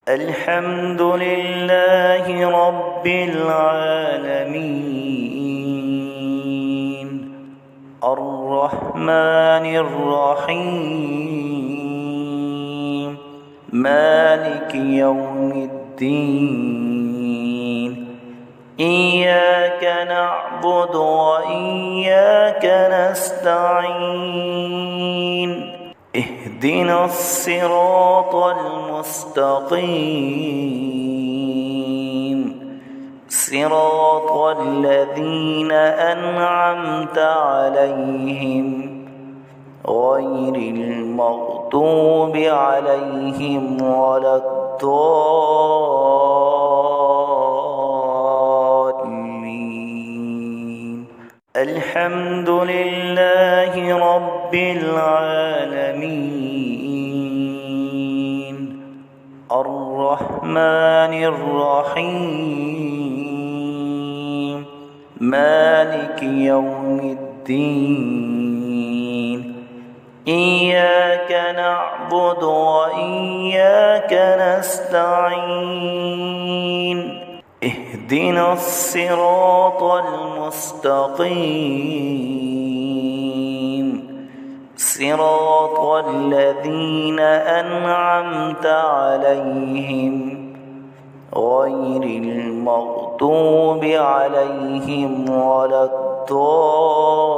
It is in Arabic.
الحمد لله رب العالمين الرحمن الرحيم مالك يوم الدين إياك نعبد وإياك نستعين اهدنا الصراط المستقيم صراط الذين أنعمت عليهم غير المغضوب عليهم ولا الضالين الحمد لله رب العالمين الرحمن الرحيم مالك يوم الدين إياك نعبد وإياك نستعين اهدنا الصراط المستقيم صراط الذين أنعمت عليهم غير المغضوب عليهم ولا الضالين